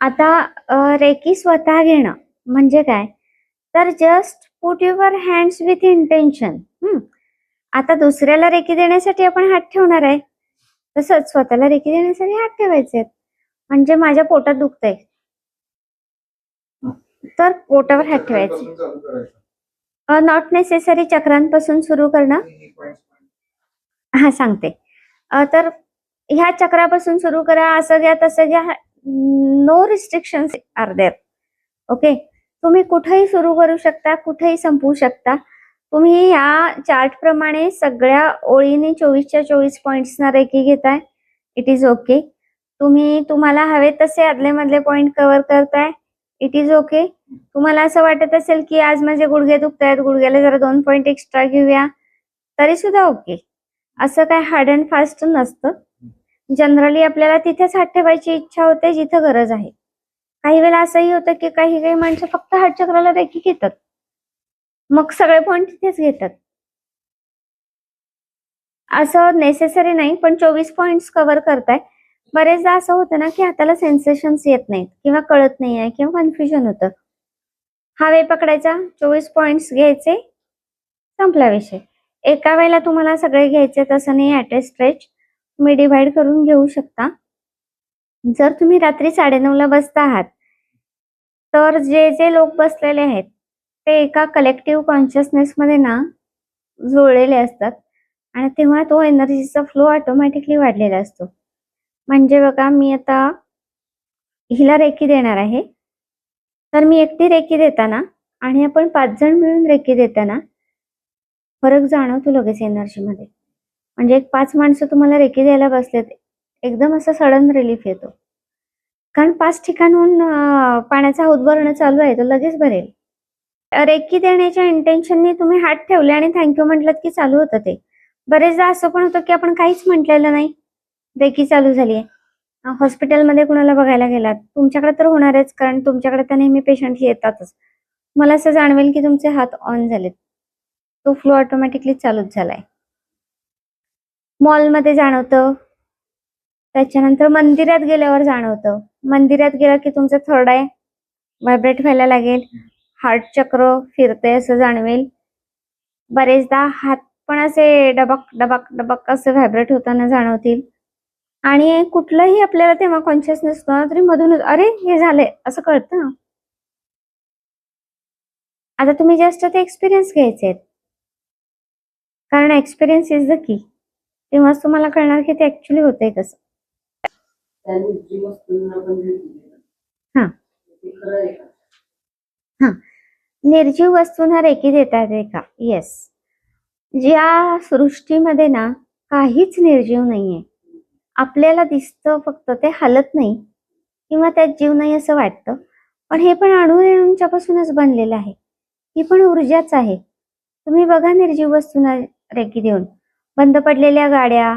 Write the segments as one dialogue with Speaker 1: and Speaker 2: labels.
Speaker 1: आता रेकी स्वतः घेणं म्हणजे काय, तर just put your hands with intention. आता दुसऱ्याला रेकी देण्यासाठी आपण हात ठेवणार आहे, तसंच स्वतःला रेकी देण्यासाठी हात ठेवायचे. म्हणजे माझ्या पोटात दुखतंय तर पोटावर हात ठेवायचे. नॉट नेसेसरी चक्रांपासून सुरू करणं. हा सांगते. तर ह्या चक्रापासून सुरू करा, असं घ्या तसं घ्या, no restrictions are there. Okay, तुम्ही कुठेही सुरू करू शकता, कुठेही संपवू शकता. तुम्ही या चार्ट प्रमाणे सगळ्या ओळीने 24च्या 24 पॉइंट्सना रेकी घेताय, इट इज ओके. तुम्ही तुम्हाला हवे तसे आदले मधले पॉइंट कव्हर करताय, इट इज ओके. तुम्हाला असं वाटत असेल की आज माझे गुडघे दुखतायत, गुडघ्याला जरा 2 पॉइंट एक्स्ट्रा घेऊया, तरी सुद्धा ओके. असं काय हार्ड अँड फास्ट नसतं. जनरली आपल्याला तिथेच हात ठेवायची इच्छा होते जिथं गरज आहे. काही वेळेला असंही होतं की काही काही माणसं फक्त हात चक्राला रेकी घेतात, मग सगळे पॉइंट तिथेच घेतात. असं नेसेसरी नाही, पण 24 पॉइंट्स कव्हर करताय. बरेचदा असं होतं ना की हाताला सेन्सेशन्स येत नाहीत किंवा कळत नाही आहे किंवा कन्फ्युजन होतं. हा वे पकडायचा, 24 पॉइंट्स घ्यायचे, संपला विषय. एका वेळेला तुम्हाला सगळे घ्यायचे तसं नाही, ऍट ए स्ट्रेच तुम्ही डिव्हाइड करून घेऊ शकता. जर तुम्ही रात्री 9:30ला बसता आहात तर जे जे लोक बसलेले आहेत ते एका कलेक्टिव्ह कॉन्शियसनेस मध्ये ना जुळलेले असतात आणि तेव्हा तो एनर्जीचा फ्लो ऑटोमॅटिकली वाढलेला असतो. म्हणजे बघा, मी आता हिला रेकी देणार आहे, तर मी एकटी रेकी देताना आणि आपण 5 जण मिळून रेकी देताना फरक जाणवतो लगेच एनर्जीमध्ये. म्हणजे 5 माणसं तुम्हाला रेकी द्यायला बसलेत, एकदम असं सडन रिलीफ येतो. कारण 5 ठिकाणहून पाण्याचा हौद भरणं चालू आहे, तो लगेच भरेल. रेकी देण्याच्या इंटेन्शनने तुम्ही हात ठेवले आणि थँक्यू म्हटलं की चालू होतं ते. बरेचदा असं पण होतं की आपण काहीच म्हटलेलं नाही, रेकी चालू झाली आहे. हॉस्पिटलमध्ये कुणाला बघायला गेलात, तुमच्याकडे तर होणारच, कारण तुमच्याकडे तर नेहमी पेशंट येतातच. मला असं जाणवेल की तुमचे हात ऑन झालेत, तो फ्लो ऑटोमॅटिकली चालूच झालाय. मॉलमध्ये जाणवतं, त्याच्यानंतर मंदिरात गेल्यावर जाणवतं. मंदिरात गेला की तुमचं थर्ड आय व्हायब्रेट व्हायला लागेल, हार्ट चक्र फिरते असं जाणवेल. बरेचदा हात पण असे डबक डबक डबक असे व्हायब्रेट होताना जाणवतील. आणि कुठलंही आपल्याला तेव्हा कॉन्शियसनेस तरी मधूनच अरे हे झालंय असं कळतं. आता तुम्ही जस्ट ते एक्सपिरियन्स घ्यायचे आहेत, कारण एक्सपिरियन्स इज द की. तेव्हाच तुम्हाला कळणार की ते ऍक्च्युली होतंय कसं. हा हा, निर्जीव वस्तूंना रेकी देतात का? येस. ज्या सृष्टीमध्ये ना काहीच निर्जीव नाहीये, आपल्याला दिसतं फक्त, ते हलत नाही किंवा त्यात जीव नाही असं वाटतं, पण हे पण अणुरेणूंच्या पासूनच बनलेलं आहे. ही पण ऊर्जाच आहे. तुम्ही बघा निर्जीव वस्तूंना रेकी देऊन, बंद पडलेल्या गाड्या,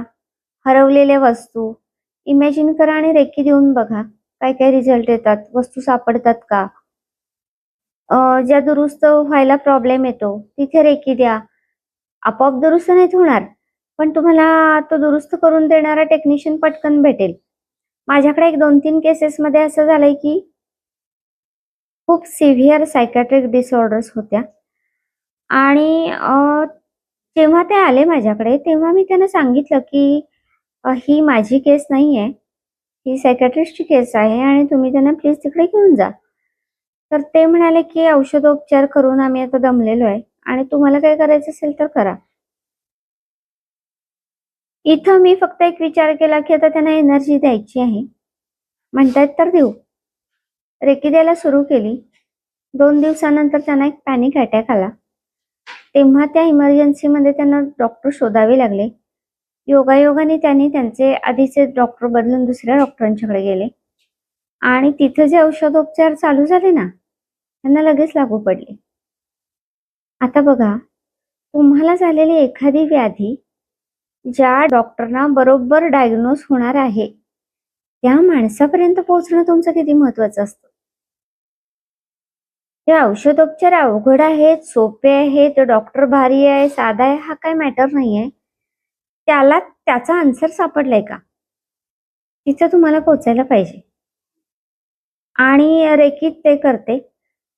Speaker 1: हरवलेल्या वस्तू इमॅजिन करा आणि रेकी देऊन बघा काय काय रिझल्ट येतात. वस्तू सापडतात का? ज्या दुरुस्त व्हायला प्रॉब्लेम येतो तिथे रेकी द्या, आपोआप दुरुस्त नाहीत होणार, पण तुम्हाला तो दुरुस्त करून देणारा टेक्निशियन पटकन भेटेल. माझ्याकडे एक 2-3 केसेसमध्ये असं झालंय की खूप सिव्हिअर सायकॅट्रिक डिसऑर्डर्स होत्या आणि जेव्हा ते आले माझ्याकडे तेव्हा मी त्यांना सांगितलं की ही माझी केस नाहीये, ही सायकॅट्रिस्टची केस आहे आणि तुम्ही त्यांना प्लीज तिकडे घेऊन जा. तर ते म्हणाले की औषधोपचार करून आम्ही आता दमलेलो आहे आणि तुम्हाला काय करायचं असेल तर करा. इथं मी फक्त एक विचार केला की आता त्यांना एनर्जी द्यायची आहे, म्हणतायत तर देऊ. रेकी द्यायला सुरू केली. 2 दिवसानंतर त्यांना एक पॅनिक अटॅक आला. तेव्हा त्या इमर्जन्सीमध्ये त्यांना डॉक्टर शोधावे लागले. योगायोगाने त्यांनी त्यांचे आधीचे डॉक्टर बदलून दुसऱ्या डॉक्टरांच्याकडे गेले आणि तिथे जे औषधोपचार चालू झाले ना त्यांना लगेच लागू पडले. आता बघा, तुम्हाला झालेली एखादी व्याधी ज्या डॉक्टरना बरोबर डायग्नोज होणार आहे त्या माणसापर्यंत पोहोचणं तुमचं किती महत्वाचं असतं. हे औषधोपचार अवघड आहेत, सोपे आहेत, डॉक्टर भारी आहे, साधा आहे, हा काय मॅटर नाहीये. त्याला त्याचा आन्सर सापडलाय का तिथं तुम्हाला पोहोचायला पाहिजे. आणि रेकीत ते करते.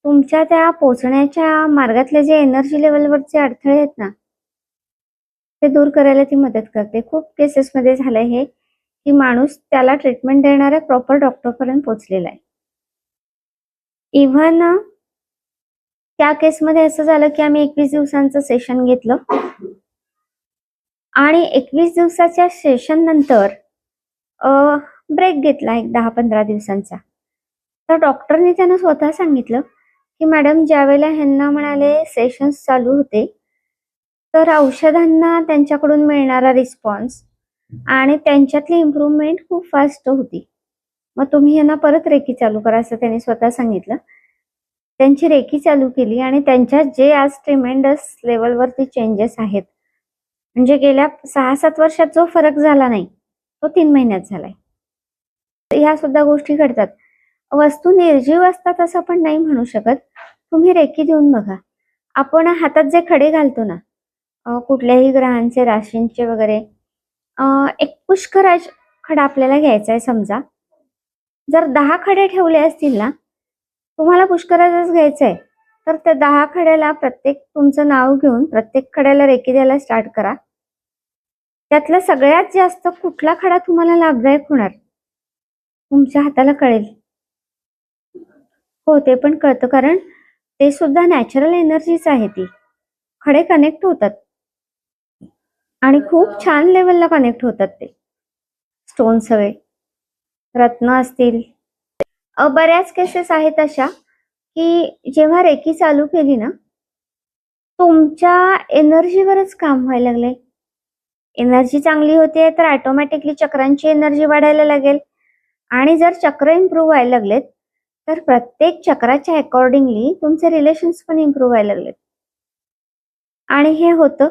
Speaker 1: तुमच्या त्या पोचण्याच्या मार्गातले जे एनर्जी लेवलवरचे अडथळे आहेत ना, ते दूर करायला ती मदत करते. खूप केसेसमध्ये झालंय हे, की माणूस त्याला ट्रीटमेंट देणाऱ्या प्रॉपर डॉक्टरपर्यंत पोहोचलेला आहे. इव्हन त्या केसमध्ये असं झालं, की आम्ही 21 दिवसांचं सेशन घेतलं आणि 21 दिवसाच्या सेशन नंतर ब्रेक घेतला एक 10-15 दिवसांचा. तर डॉक्टरने त्यांना स्वतः सांगितलं, की मॅडम ज्यावेळेला ह्यांना म्हणाले सेशन्स चालू होते, तर औषधांना त्यांच्याकडून मिळणारा रिस्पॉन्स आणि त्यांच्यातली इम्प्रूव्हमेंट खूप फास्ट होती. मग तुम्ही यांना परत रेकी चालू करा असं त्यांनी स्वतः सांगितलं. त्यांची रेकी चालू केली आणि त्यांच्यात जे आज ट्रिमेंडस लेवलवरती चेंजेस आहेत, म्हणजे गेल्या 6-7 वर्षात जो फरक झाला नाही, तो 3 महिन्यात झालाय. ह्या सुद्धा गोष्टी घडतात. वस्तू निर्जीव असतात असं पण नाही म्हणू शकत. तुम्ही रेकी देऊन बघा. आपण हातात जे खडे घालतो ना, कुठल्याही ग्रहांचे, राशींचे वगैरे, एक पुष्कराज खडा आपल्याला घ्यायचा आहे समजा. जर 10 खडे ठेवले असतील ना, तुम्हाला पुष्कराजच घ्यायचा आहे, तर त्या 10 खड्याला प्रत्येक तुमचं नाव घेऊन प्रत्येक खड्याला रेकी द्यायला स्टार्ट करा. त्यातला सगळ्यात जास्त कुठला खडा तुम्हाला लाभदायक होणार तुमच्या हाताला कळेल. हो, ते पण कळतं, कारण ते सुद्धा नॅचरल एनर्जीच आहे ती. खडे कनेक्ट होतात आणि खूप छान लेवलला कनेक्ट होतात ते स्टोन सगळे. रत्न असतील, बऱ्याच केसेस आहेत अशा, की जेव्हा रेकी चालू केली ना, तुमच्या एनर्जीवरच काम व्हायला लागले. एनर्जी चांगली होते तर ऑटोमॅटिकली चक्रांची एनर्जी वाढायला लागेल आणि जर चक्र इम्प्रूव्ह व्हायला लागलेत, तर प्रत्येक चक्राच्या अकॉर्डिंगली तुमचे रिलेशन्स पण इम्प्रूव्ह व्हायला लागलेत. आणि हे होतं.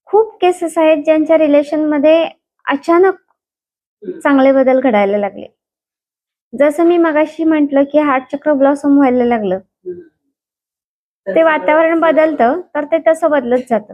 Speaker 1: खूप केसेस आहेत ज्यांच्या रिलेशनमध्ये अचानक चांगले बदल घडायला लागले. जसं मी मगाशी म्हटलं, की हार्ट चक्र ब्लॉसम व्हायला लागलं, ते वातावरण बदलतं तर ते तसं बदलत जातं.